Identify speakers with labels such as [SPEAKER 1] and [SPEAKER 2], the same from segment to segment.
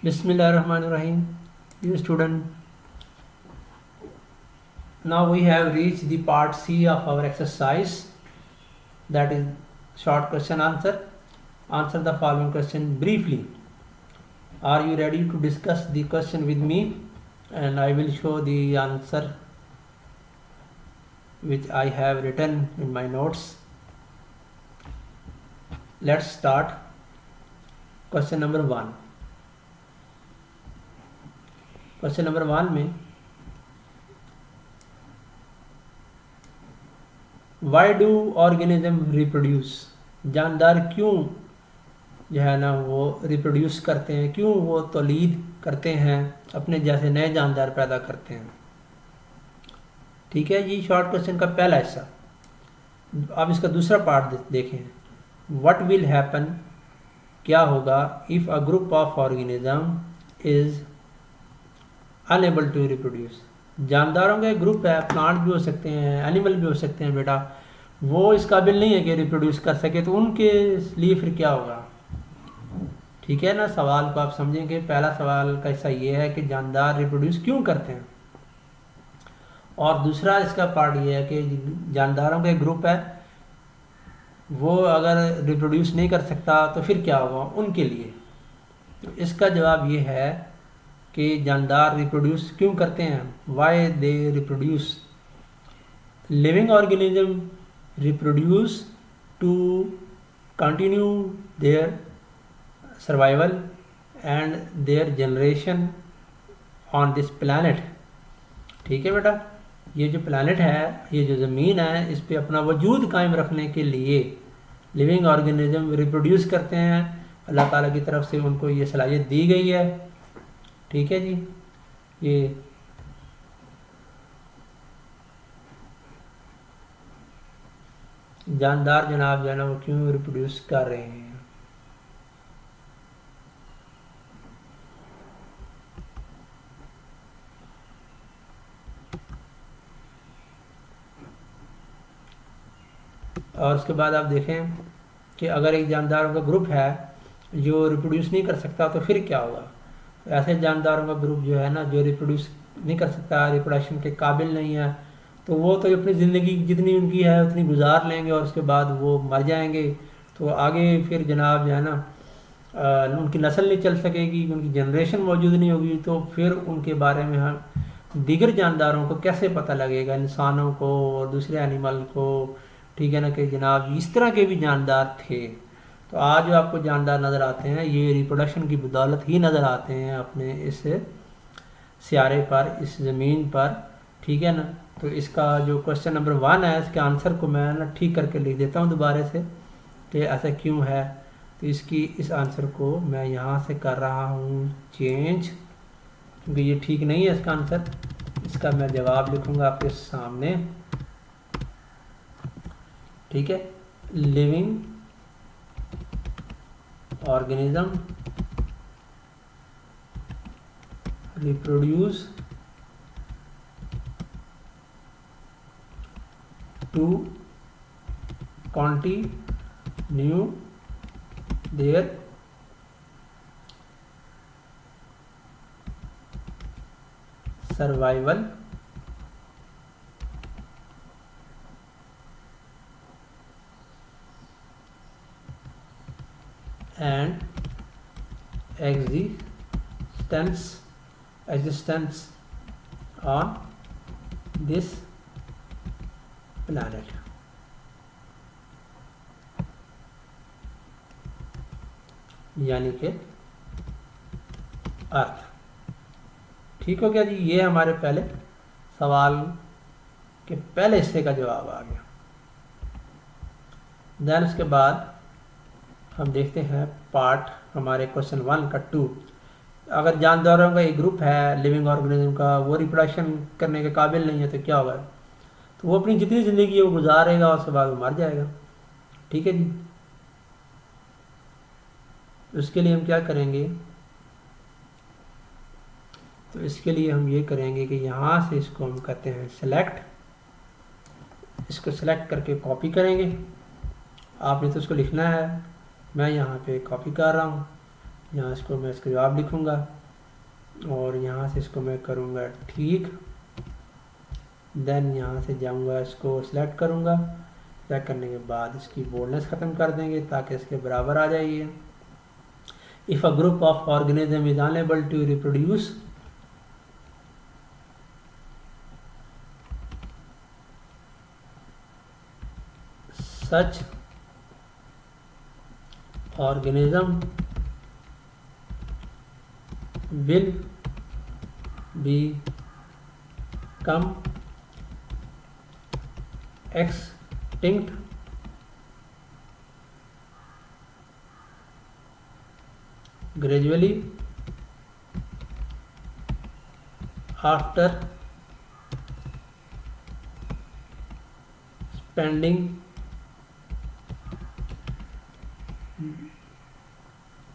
[SPEAKER 1] Bismillahirrahmanirrahim. Dear student, now we have reached the part C of our exercise, that is short question answer. Answer the following question briefly. Are you ready to discuss the question with me? And I will show the answer which I have written in my notes. Let's start. Question number 1. Question number 1 में why do organism reproduce, जानदार क्यों जो है ना वो reproduce करते हैं, क्यों वो तौलीद करते हैं, अपने जैसे नए जानदार पैदा करते हैं। ठीक है जी, शॉर्ट क्वेश्चन का पहला हिस्सा। अब इसका दूसरा पार्ट देखें। व्हाट विल हैपन, क्या होगा, if a group of organism is unable to reproduce. जानदारों का एक ग्रुप है, प्लांट भी हो सकते हैं, एनिमल भी हो सकते हैं बेटा, वो इस काबिल नहीं है कि रिप्रोड्यूस कर सके, तो उनके लिए फिर क्या होगा। ठीक है ना, सवाल को आप समझेंगे। पहला सवाल का हिस्सा ये है कि जानदार रिप्रोड्यूस क्यों करते हैं, और दूसरा इसका पार्ट ये है कि जानदारों का एक ग्रुप है, वो अगर रिप्रोड्यूस नहीं कर सकता तो फिर क्या होगा उनके लिए। तो इसका जवाब ये है कि जानदार रिप्रोड्यूस क्यों करते हैं, why they reproduce. Living organism reproduce to continue their survival and their generation on this planet. ठीक है बेटा, ये जो प्लैनेट है, ये जो ज़मीन है, इस पे अपना वजूद कायम रखने के लिए लिविंग ऑर्गेनिज्म रिप्रोड्यूस करते हैं। अल्लाह ताला की तरफ से उनको ये सलाहियत दी गई है। ठीक है जी, ये जानदार जनाब जो है ना वो क्यों रिप्रोड्यूस कर रहे हैं। और उसके बाद आप देखें कि अगर एक जानदारों का ग्रुप है जो रिप्रोड्यूस नहीं कर सकता तो फिर क्या होगा। ऐसे जानदारों का ग्रुप जो है ना जो रिप्रोड्यूस नहीं कर सकता, रिप्रोडक्शन के काबिल नहीं है, तो वो तो अपनी ज़िंदगी जितनी उनकी है उतनी गुजार लेंगे और उसके बाद वो मर जाएंगे। तो आगे फिर जनाब जो है ना उनकी नस्ल नहीं चल सकेगी, उनकी जनरेशन मौजूद नहीं होगी, तो फिर उनके बारे में हम दीगर जानदारों को कैसे पता लगेगा, इंसानों को और दूसरे एनिमल को। ठीक है ना, कि जनाब इस तरह के भी जानदार थे। तो आज जो आपको जानदार नज़र आते हैं ये रिप्रोडक्शन की बदौलत ही नज़र आते हैं अपने इस सियारे पर, इस ज़मीन पर। ठीक है ना, तो इसका जो क्वेश्चन नंबर 1 है इसके आंसर को मैं ना ठीक करके लिख देता हूँ दोबारा से कि ऐसा क्यों है। तो इस आंसर को मैं यहाँ से कर रहा हूँ चेंज, क्योंकि ये ठीक नहीं है इसका आंसर। इसका मैं जवाब लिखूँगा आपके सामने। ठीक है, living organism reproduce to continue their survival and existence on this planet। यानी कि अर्थ। ठीक हो गया जी, ये हमारे पहले सवाल के पहले हिस्से का जवाब आ गया। देन उसके बाद हम देखते हैं पार्ट हमारे क्वेश्चन 1 का 2। अगर जानदारों का एक ग्रुप है लिविंग ऑर्गेनिज्म का, वो रिप्रोडक्शन करने के काबिल नहीं है तो क्या होगा। तो वो अपनी जितनी ज़िंदगी है वो गुजारेगा और उसके बाद वो मर जाएगा। ठीक है जी, उसके लिए हम क्या करेंगे, तो इसके लिए हम ये करेंगे कि यहाँ से इसको हम कहते हैं सेलेक्ट, इसको सेलेक्ट करके कॉपी करेंगे। आपने तो उसको लिखना है, मैं यहाँ पे कॉपी कर रहा हूँ। यहाँ इसको मैं इसका जवाब लिखूँगा और यहाँ से इसको मैं करूँगा ठीक। देन यहाँ से जाऊँगा, इसको सिलेक्ट करूँगा। सिलेक्ट करने के बाद इसकी बोल्डनेस ख़त्म कर देंगे ताकि इसके बराबर आ जाइए। If a group of organism is unable to reproduce such organism will become extinct gradually after spending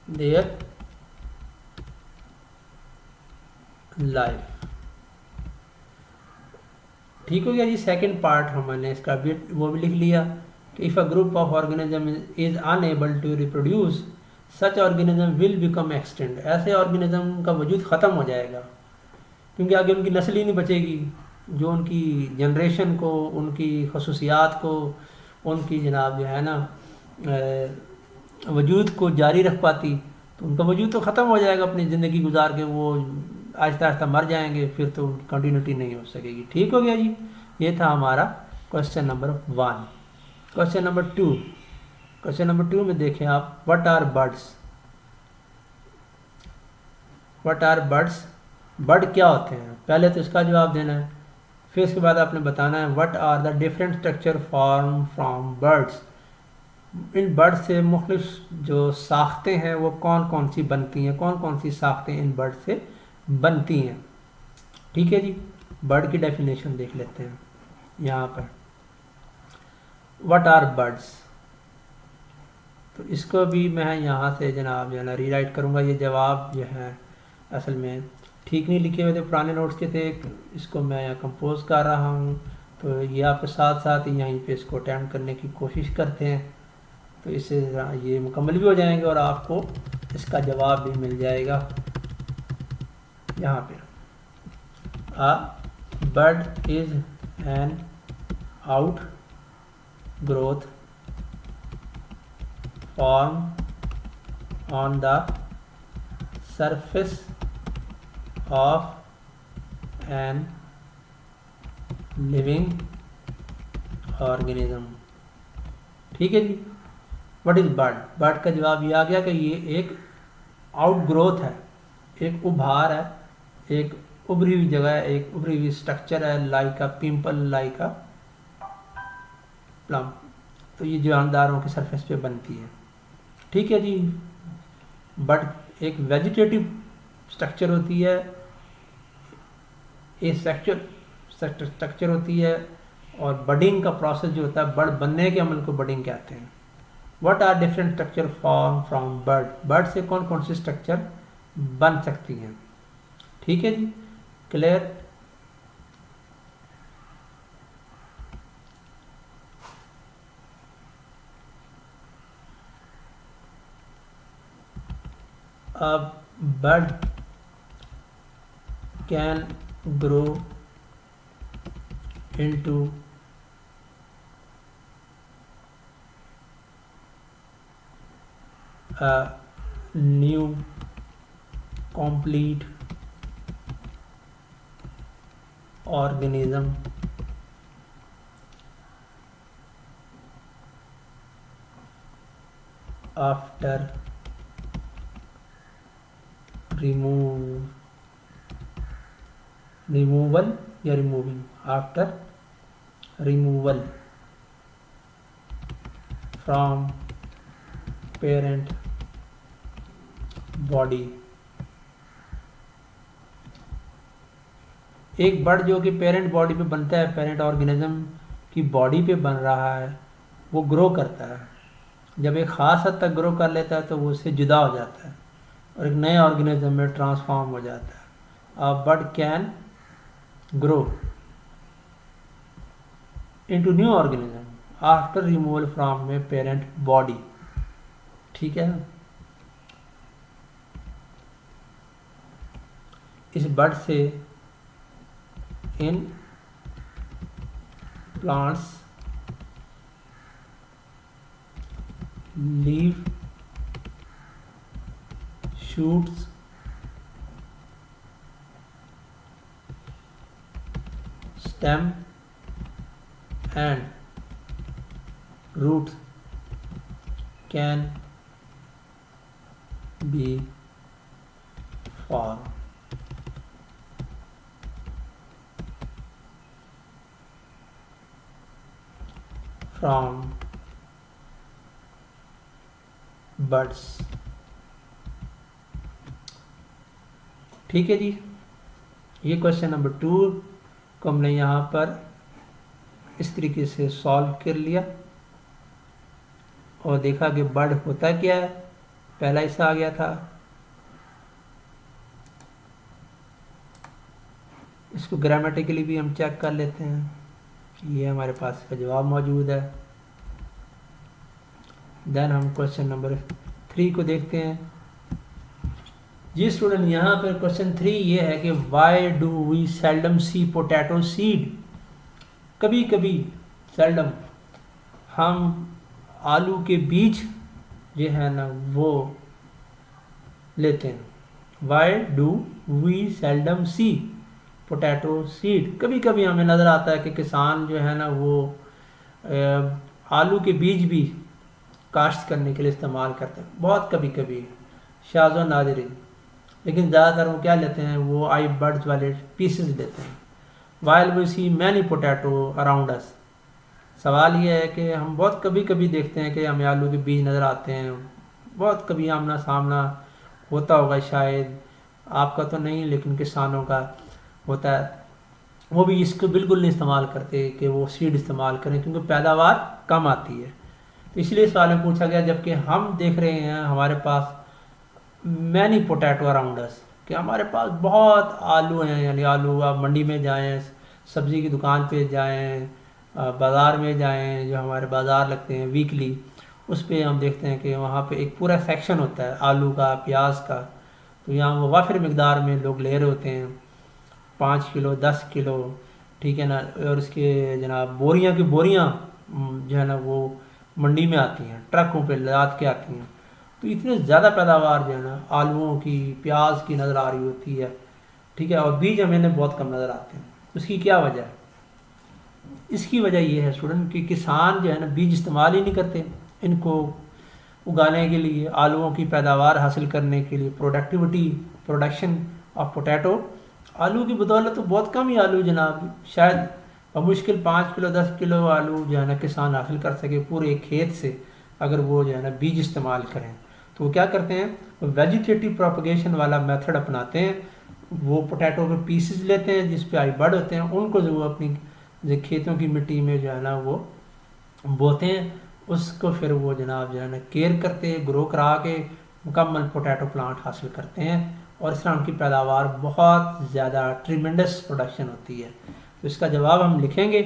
[SPEAKER 1] their life। ठीक हो गया जी। सेकंड पार्ट हमने इसका भी वो भी लिख लिया कि if a group of organism is unable to reproduce such organism will become extend. ऐसे ऑर्गेनिज्म का वजूद ख़त्म हो जाएगा क्योंकि आगे उनकी नस्ल ही नहीं बचेगी जो उनकी जनरेशन को, उनकी खसूसियात को, उनकी जनाब जो है ना वजूद को जारी रख पाती। तो उनका वजूद तो ख़त्म हो जाएगा, अपनी ज़िंदगी गुजार के वो आहिस्ता आहिस्ता मर जाएंगे, फिर तो उनकी कंटिन्यूटी नहीं हो सकेगी। ठीक हो गया जी। ये था हमारा question number 1। Question number 2। Question number 2 में देखें आप, what are birds. What are birds, bird क्या होते हैं, पहले तो इसका जवाब देना है। फिर इसके बाद आपने बताना है what are the different structure form from birds. इन बर्ड से मुख्तलिफ जो साख्तें हैं वो कौन कौन सी बनती हैं, कौन कौन सी साख्तें इन बर्ड से बनती हैं। ठीक है जी। बर्ड की डेफिनेशन देख लेते हैं यहाँ पर। व्हाट आर बर्ड्स, तो इसको भी मैं यहाँ से जनाब जो है ना रीराइट करूँगा। ये जवाब जो है असल में ठीक नहीं लिखे हुए थे, पुराने नोट्स के थे, इसको मैं यहाँ कंपोज कर रहा हूँ। तो ये आपके साथ साथ यहीं पे इसको अटैम्प्ट करने की कोशिश करते हैं, तो इससे ये मुकम्मल भी हो जाएंगे और आपको इसका जवाब भी मिल जाएगा। यहाँ पे a bird is an outgrowth form on the surface of an living organism. ठीक है जी। व्हाट इज बर्ड, बर्ड का जवाब ये आ गया कि ये एक आउटग्रोथ है, एक उभार है, एक उभरी हुई जगह है, एक उभरी हुई स्ट्रक्चर है, लाइक अ पिंपल, लाइक अ प्लम। तो ये जानदारों के सरफेस पे बनती है। ठीक है जी। बट एक वेजिटेटिव स्ट्रक्चर होती है, ये स्ट्रक्चर होती है, और बडिंग का प्रोसेस जो होता है, बर्ड बनने के अमल को बडिंग कहते हैं। What are different structure form from bird, bird से कौन कौन सी स्ट्रक्चर बन सकती हैं। ठीक है जी। क्लियर। अब bird can grow into a new complete organism after removal या removing, after removal from parent body। एक बर्ड जो कि पेरेंट बॉडी पे बनता है, पेरेंट ऑर्गेनिज्म की बॉडी पे बन रहा है, वो ग्रो करता है। जब एक ख़ास हद तक ग्रो कर लेता है तो वो उससे जुदा हो जाता है और एक नए ऑर्गेनिज्म में ट्रांसफॉर्म हो जाता है। A bird can grow into new organism after removal from a parent body। ठीक है। इस बड से in plants leave shoots stem and roots can be formed from buds। ठीक है जी, ये क्वेश्चन नंबर 2 को हमने यहाँ पर इस तरीके से सॉल्व कर लिया और देखा कि बड होता क्या है। पहला हिस्सा आ गया था, इसको ग्रामेटिकली भी हम चेक कर लेते हैं। ये हमारे पास इसका जवाब मौजूद है। देन हम क्वेश्चन नंबर 3 को देखते हैं। जी स्टूडेंट, यहाँ पर क्वेश्चन 3 ये है कि why do we seldom see potato seed. कभी कभी सेल्डम हम आलू के बीज जो है ना वो लेते हैं। Why do we seldom see potato seed. कभी कभी हमें नज़र आता है कि किसान जो है ना वो आलू के बीज भी काश्त करने के लिए इस्तेमाल करते हैं, बहुत कभी कभी, शाज़ व नादिर। लेकिन ज़्यादातर वो क्या लेते हैं, वो आई बर्ड्स वाले पीसेस लेते हैं। While we see many potato around us. सवाल ये है कि हम बहुत कभी कभी देखते हैं कि हमें आलू के बीज नज़र आते हैं, बहुत कभी आमना सामना होता होगा, शायद आपका तो नहीं लेकिन किसानों का होता है। वो भी इसको बिल्कुल नहीं इस्तेमाल करते कि वो सीड इस्तेमाल करें, क्योंकि पैदावार कम आती है। तो इसलिए सवाल में पूछा गया, जबकि हम देख रहे हैं हमारे पास मैनी पोटैटो अराउंड अस, कि हमारे पास बहुत आलू हैं। यानी आलू, आप मंडी में जाएं, सब्ज़ी की दुकान पे जाएं, बाज़ार में जाएं, जो हमारे बाज़ार लगते हैं वीकली, उस पे हम देखते हैं कि वहाँ पे एक पूरा सेक्शन होता है आलू का, प्याज का। तो यहाँ वो वाफिर मिकदार में लोग ले रहे होते हैं, 5 किलो 10 किलो, ठीक है ना। और उसके जनाब बोरियाँ की बोरियाँ जो है ना वो मंडी में आती हैं, ट्रकों पे लाद के आती हैं। तो इतने ज़्यादा पैदावार जो है ना आलूओं की, प्याज की नज़र आ रही होती है, ठीक है। और बीज हमें बहुत कम नज़र आते हैं। उसकी क्या वजह है? इसकी वजह ये है स्टूडेंट कि किसान जो है ना बीज इस्तेमाल ही नहीं करते इनको उगाने के लिए, आलूओं की पैदावार हासिल करने के लिए, प्रोडक्शन ऑफ पोटैटो। आलू की बदौलत तो बहुत कम ही आलू जनाब, शायद मुश्किल 5 किलो 10 किलो आलू जो है ना किसान हासिल कर सके पूरे एक खेत से, अगर वो जो है ना बीज इस्तेमाल करें। तो वो क्या करते हैं, वेजिटेटिव प्रोपगेशन वाला मेथड अपनाते हैं। वो पोटैटो के पीसेस लेते हैं जिस पे आई बड होते हैं, उनको जो वो अपनी खेतों की मिट्टी में जो है ना वो बोते हैं, उसको फिर वो जनाब जो है ना केयर करते हैं, ग्रो करा के मुकम्मल पोटैटो प्लांट हासिल करते हैं। और इस तरह उनकी पैदावार बहुत ज़्यादा ट्रिमेंडस प्रोडक्शन होती है। तो इसका जवाब हम लिखेंगे,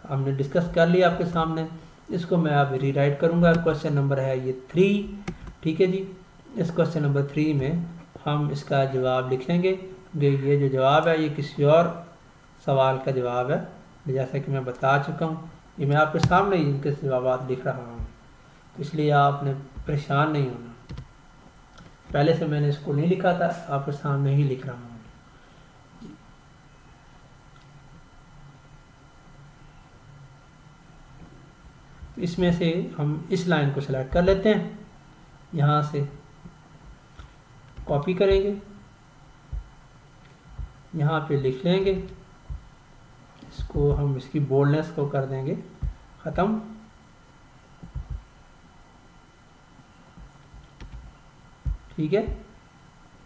[SPEAKER 1] हमने डिस्कस कर लिया आपके सामने। इसको मैं अब रीराइट करूँगा। क्वेश्चन नंबर है ये 3, ठीक है जी। इस क्वेश्चन नंबर 3 में हम इसका जवाब लिखेंगे। ये जो जवाब है ये किसी और सवाल का जवाब है, जैसा कि मैं बता चुका हूँ। ये मैं आपके सामने ही इनके जवाब लिख रहा हूँ, तो इसलिए आपने परेशान नहीं होना। पहले से मैंने इसको नहीं लिखा था, आपके सामने ही लिख रहा हूँ। इसमें से हम इस लाइन को सेलेक्ट कर लेते हैं, यहाँ से कॉपी करेंगे, यहाँ पे लिख लेंगे, इसको हम इसकी बोल्डनेस को कर देंगे ख़त्म। ठीक है,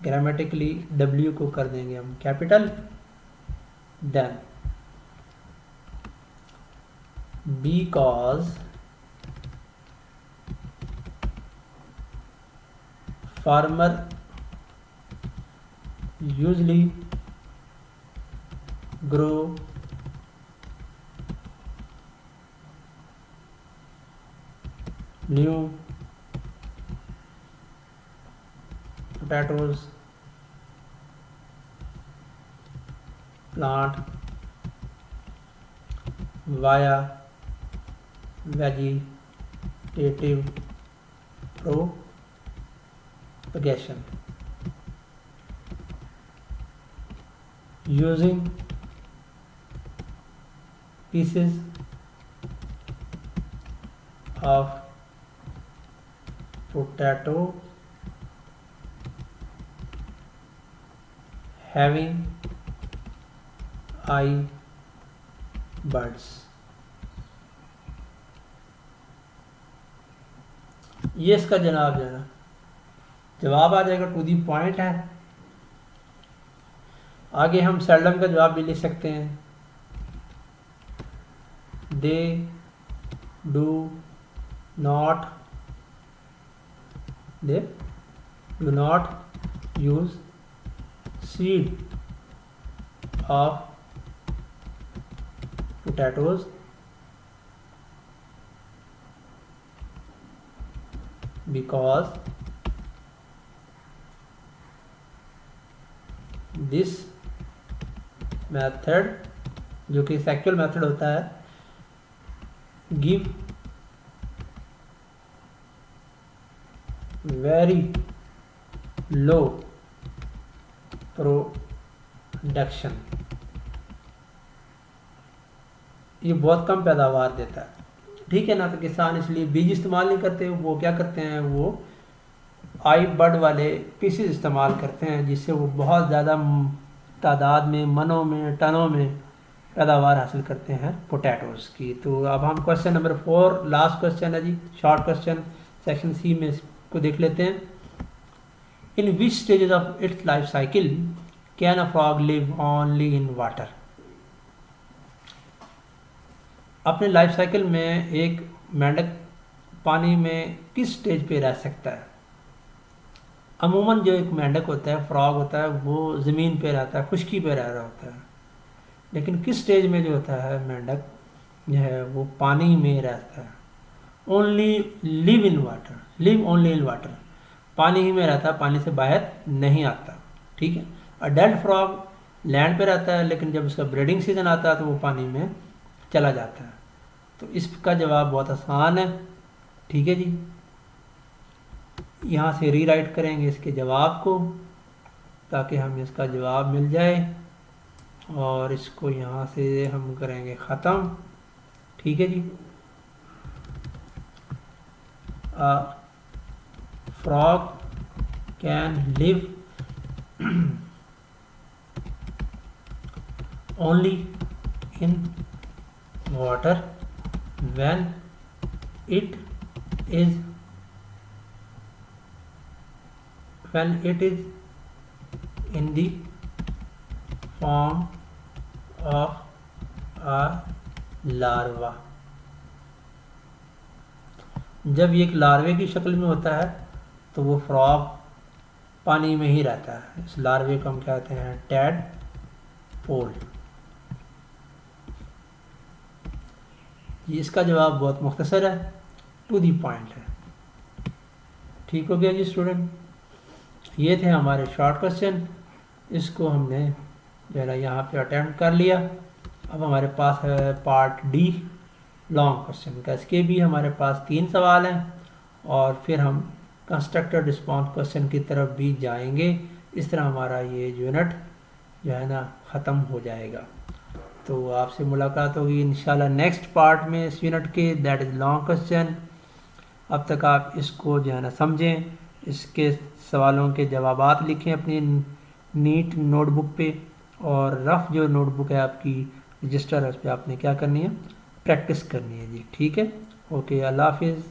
[SPEAKER 1] ग्रामेटिकली W को कर देंगे हम capital. Then because farmer usually grow new potatoes plant via vegetative propagation using pieces of potato having eye buds। ये इसका जवाब जो है ना, जवाब आ जाएगा, टू दी पॉइंट है। आगे हम सेल्डम का जवाब भी लिख सकते हैं, they do not use seed of potatoes because this method, जो कि सेक्चुअल मेथड होता है, गिव वेरी लो प्रोडक्शन, ये बहुत कम पैदावार देता है, ठीक है ना। तो किसान इसलिए बीज इस्तेमाल नहीं करते, वो क्या करते हैं, वो आई बड वाले पीसेस इस्तेमाल करते हैं, जिससे वो बहुत ज़्यादा तादाद में, मनों में, टनों में पैदावार हासिल करते हैं पोटैटोज़ की। तो अब हम क्वेश्चन नंबर 4, लास्ट क्वेश्चन है जी, शॉर्ट क्वेश्चन सेक्शन सी में, इसको देख लेते हैं। In which stages of its life cycle can a frog live only in water. अपने लाइफ साइकिल में एक मेंढक पानी में किस स्टेज पे रह सकता है। अमूमन जो एक मेंढक होता है, फ्रॉग होता है, वो ज़मीन पे रहता है, खुश्की पे रह रहा होता है, लेकिन किस स्टेज में जो होता है मेंढक जो है वो पानी में रहता है। Only live in water, live only in water, पानी ही में रहता है, पानी से बाहर नहीं आता, ठीक है। अडल्ट फ्रॉग लैंड पे रहता है, लेकिन जब उसका ब्रीडिंग सीजन आता है तो वो पानी में चला जाता है। तो इसका जवाब बहुत आसान है, ठीक है जी। यहाँ से रीराइट करेंगे इसके जवाब को ताकि हमें इसका जवाब मिल जाए, और इसको यहाँ से हम करेंगे ख़त्म, ठीक है जी। Frog can live only in water when it is in the form of a larva। जब ये एक लार्वे की शक्ल में होता है तो वो फ्रॉग पानी में ही रहता है। इस लार्वे को हम कहते हैं टैडपोल। इसका जवाब बहुत मुख्तसर है, टू दी पॉइंट है, ठीक हो गया जी स्टूडेंट। ये थे हमारे शॉर्ट क्वेश्चन, इसको हमने जो है ना यहाँ पे अटेम्प्ट कर लिया। अब हमारे पास है पार्ट डी, लॉन्ग क्वेश्चन का। इसके भी हमारे पास 3 सवाल हैं, और फिर हम कंस्ट्रक्टेड रिस्पॉन्स क्वेश्चन की तरफ भी जाएंगे। इस तरह हमारा ये यूनिट जो है ना ख़त्म हो जाएगा। तो आपसे मुलाकात होगी इंशाल्लाह नेक्स्ट पार्ट में इस यूनिट के, दैट इज़ लॉन्ग क्वेश्चन। अब तक आप इसको जो है ना समझें, इसके सवालों के जवाबात लिखें अपनी नीट नोटबुक पे, और रफ़ जो नोटबुक है आपकी रजिस्टर है, उस पर आपने क्या करनी है, प्रैक्टिस करनी है जी, ठीक है। ओके, अल्लाह हाफिज़।